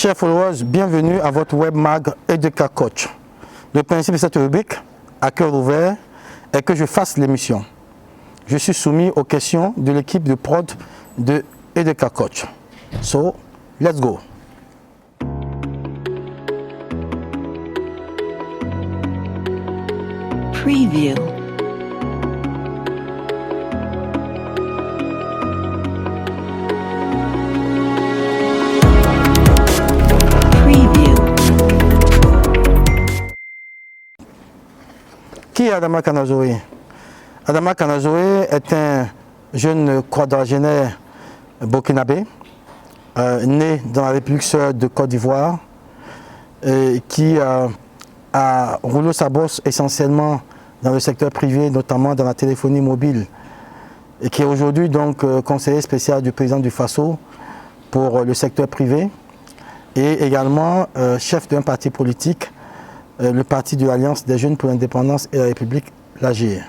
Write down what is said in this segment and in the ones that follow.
Chers followers, bienvenue à votre web mag Educa Coach. Le principe de cette rubrique, à cœur ouvert, est que je fasse l'émission. Je suis soumis aux questions de l'équipe de prod de Educa Coach. So, let's go. Preview. Qui est Adama Kanazoé? Adama Kanazoé est un jeune quadragénaire burkinabé, né dans la République sœur de Côte d'Ivoire, qui a roulé sa bosse essentiellement dans le secteur privé, notamment dans la téléphonie mobile, et qui est aujourd'hui donc conseiller spécial du président du Faso pour le secteur privé, et également chef d'un parti politique, le parti de l'Alliance des Jeunes pour l'Indépendance et la République, l'AGR.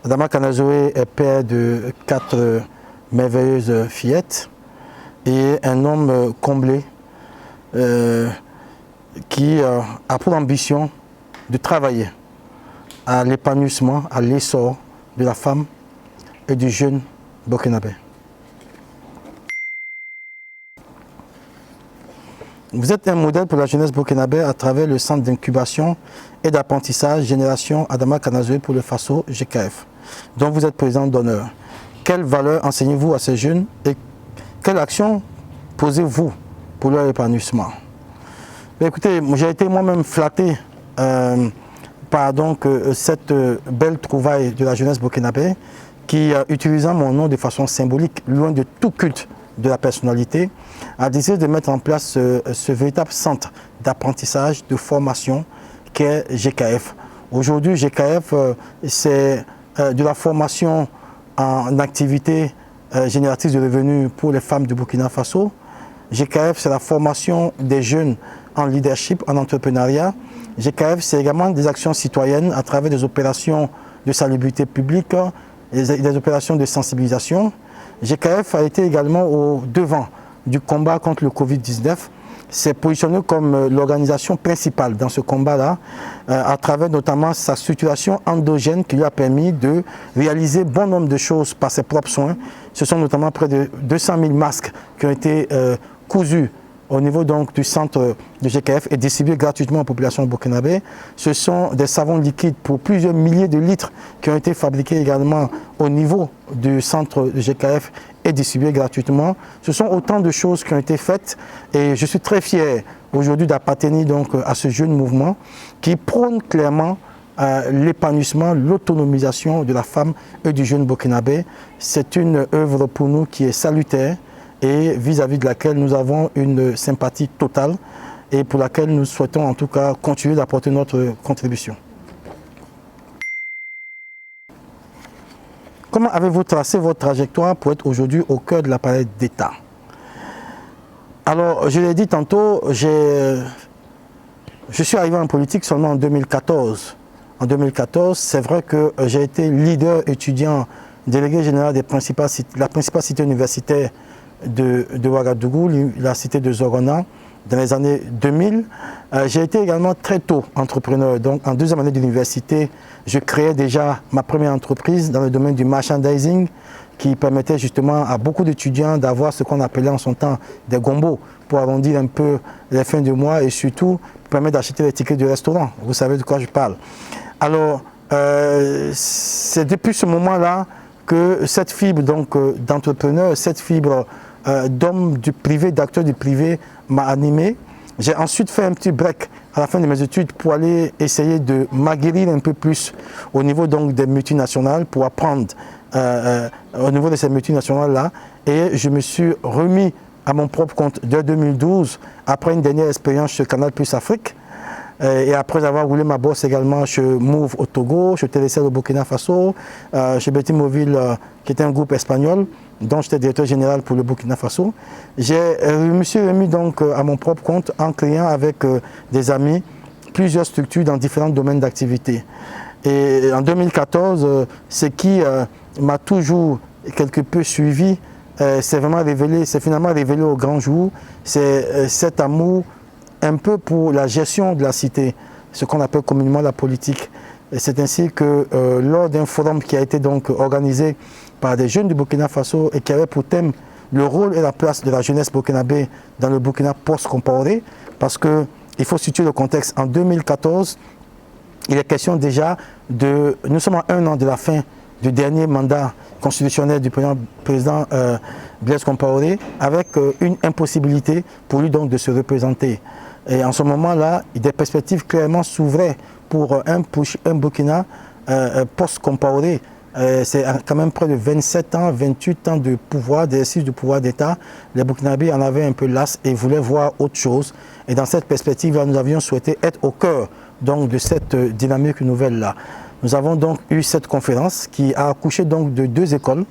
Adama Kanazoé est père de 4 merveilleuses fillettes et un homme comblé qui a pour ambition de travailler à l'épanouissement, à l'essor de la femme et du jeune burkinabé. Vous êtes un modèle pour la jeunesse burkinabé à travers le centre d'incubation et d'apprentissage Génération Adama Kanazoé pour le Faso GKF, dont vous êtes président d'honneur. Quelles valeurs enseignez-vous à ces jeunes et quelles actions posez-vous pour leur épanouissement? Écoutez, j'ai été moi-même flatté par donc, cette belle trouvaille de la jeunesse burkinabé qui, utilisant mon nom de façon symbolique, loin de tout culte de la personnalité, a décidé de mettre en place ce véritable centre d'apprentissage, de formation qu'est GKF. Aujourd'hui, GKF, c'est de la formation en activité génératrice de revenus pour les femmes du Burkina Faso. GKF, c'est la formation des jeunes en leadership, en entrepreneuriat. GKF, c'est également des actions citoyennes à travers des opérations de salubrité publique, des opérations de sensibilisation. GKF a été également au devant du combat contre le Covid-19. C'est positionné comme l'organisation principale dans ce combat-là, à travers notamment sa structuration endogène qui lui a permis de réaliser bon nombre de choses par ses propres soins. Ce sont notamment près de 200 000 masques qui ont été cousus au niveau donc du centre de GKF et distribués gratuitement aux populations burkinabé. Ce sont des savons liquides pour plusieurs milliers de litres qui ont été fabriqués également au niveau du centre de GKF et distribués gratuitement. Ce sont autant de choses qui ont été faites et je suis très fier aujourd'hui d'appartenir donc à ce jeune mouvement qui prône clairement l'épanouissement, l'autonomisation de la femme et du jeune burkinabé. C'est une œuvre pour nous qui est salutaire et vis-à-vis de laquelle nous avons une sympathie totale et pour laquelle nous souhaitons en tout cas continuer d'apporter notre contribution. Comment avez-vous tracé votre trajectoire pour être aujourd'hui au cœur de l'appareil d'État? Alors, je l'ai dit tantôt, je suis arrivé en politique seulement en 2014. En 2014, c'est vrai que j'ai été leader étudiant, délégué général de la principale cité universitaire de Ouagadougou, la cité de Zorona, dans les années 2000. J'ai été également très tôt entrepreneur. Donc en 2e année d'université, je créais déjà ma première entreprise dans le domaine du merchandising qui permettait justement à beaucoup d'étudiants d'avoir ce qu'on appelait en son temps des gombos pour arrondir un peu les fins de mois et surtout permettre d'acheter les tickets du restaurant. Vous savez de quoi je parle. Alors, c'est depuis ce moment-là que cette fibre d'entrepreneur, cette fibre d'homme du privé, d'acteur du privé m'a animé. J'ai ensuite fait un petit break à la fin de mes études pour aller essayer de m'aguerrir un peu plus au niveau donc des multinationales pour apprendre au niveau de ces multinationales-là. Et je me suis remis à mon propre compte dès 2012 après une dernière expérience chez Canal Plus Afrique. Et après avoir roulé ma bosse également chez Move au Togo, chez Telecel au Burkina Faso, chez Betty Mobile qui était un groupe espagnol dont j'étais directeur général pour le Burkina Faso. Je me suis remis donc à mon propre compte en créant avec des amis plusieurs structures dans différents domaines d'activité. Et en 2014, ce qui m'a toujours quelque peu suivi c'est finalement révélé au grand jour. C'est cet amour un peu pour la gestion de la cité, ce qu'on appelle communément la politique. C'est ainsi que lors d'un forum qui a été donc organisé par des jeunes du Burkina Faso et qui avait pour thème le rôle et la place de la jeunesse burkinabé dans le Burkina post-Compaoré, parce qu'il faut situer le contexte. En 2014, il est question déjà nous sommes à 1 an de la fin du dernier mandat constitutionnel du président Blaise Compaoré, avec une impossibilité pour lui donc de se représenter. Et en ce moment-là, des perspectives clairement s'ouvraient pour un Burkina post-Compaoré. C'est quand même près de 27 ans, 28 ans de pouvoir, d'exercice du pouvoir d'État. Les Burkinabés en avaient un peu las et voulaient voir autre chose. Et dans cette perspective-là, nous avions souhaité être au cœur donc, de cette dynamique nouvelle-là. Nous avons donc eu cette conférence qui a accouché donc de 2 écoles.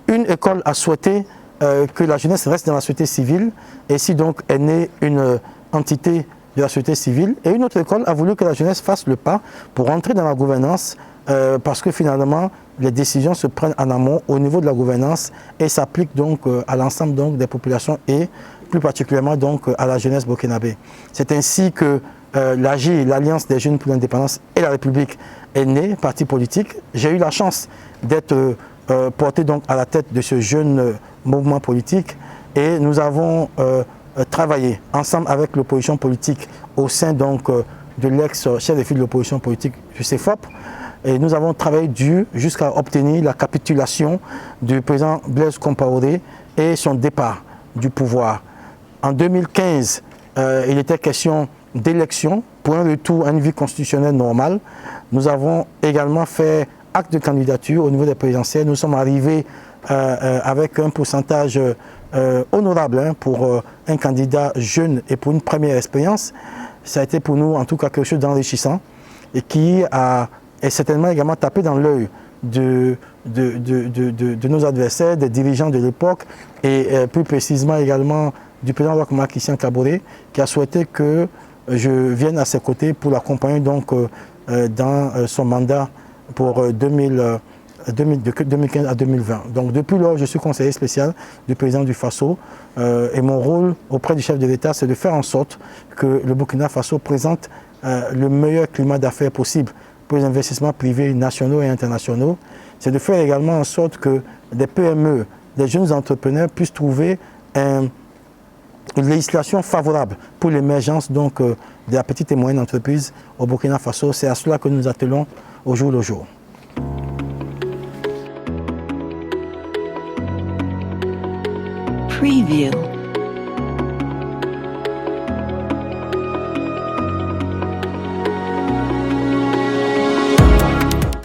Une école a souhaité que la jeunesse reste dans la société civile, et si donc est née une entité de la société civile, et une autre école a voulu que la jeunesse fasse le pas pour entrer dans la gouvernance, parce que finalement les décisions se prennent en amont au niveau de la gouvernance et s'appliquent donc à l'ensemble donc des populations et plus particulièrement donc à la jeunesse burkinabé. C'est ainsi que l'AJ, l'Alliance des jeunes pour l'indépendance et la République, est née, parti politique. J'ai eu la chance d'être porté donc à la tête de ce jeune mouvement politique, et nous avons travaillé ensemble avec l'opposition politique au sein donc de l'ex-chef de file de l'opposition politique du CEFOP, et nous avons travaillé dur jusqu'à obtenir la capitulation du président Blaise Compaoré et son départ du pouvoir. En 2015, il était question d'élection pour un retour à une vie constitutionnelle normale. Nous avons également fait acte de candidature au niveau des présidentielles. Nous sommes arrivés avec un pourcentage honorable pour un candidat jeune et pour une première expérience. Ça a été pour nous en tout cas quelque chose d'enrichissant et qui est certainement également tapé dans l'œil de nos adversaires, des dirigeants de l'époque et plus précisément également du président Roch-Marc Christian Kaboré, qui a souhaité que je vienne à ses côtés pour l'accompagner donc dans son mandat pour 2015 à 2020. Donc depuis lors, je suis conseiller spécial du président du Faso et mon rôle auprès du chef de l'État, c'est de faire en sorte que le Burkina Faso présente le meilleur climat d'affaires possible pour les investissements privés nationaux et internationaux. C'est de faire également en sorte que des PME, des jeunes entrepreneurs puissent trouver une législation favorable pour l'émergence donc de la petite et moyenne entreprise au Burkina Faso. C'est à cela que nous attelons au jour le jour. Preview.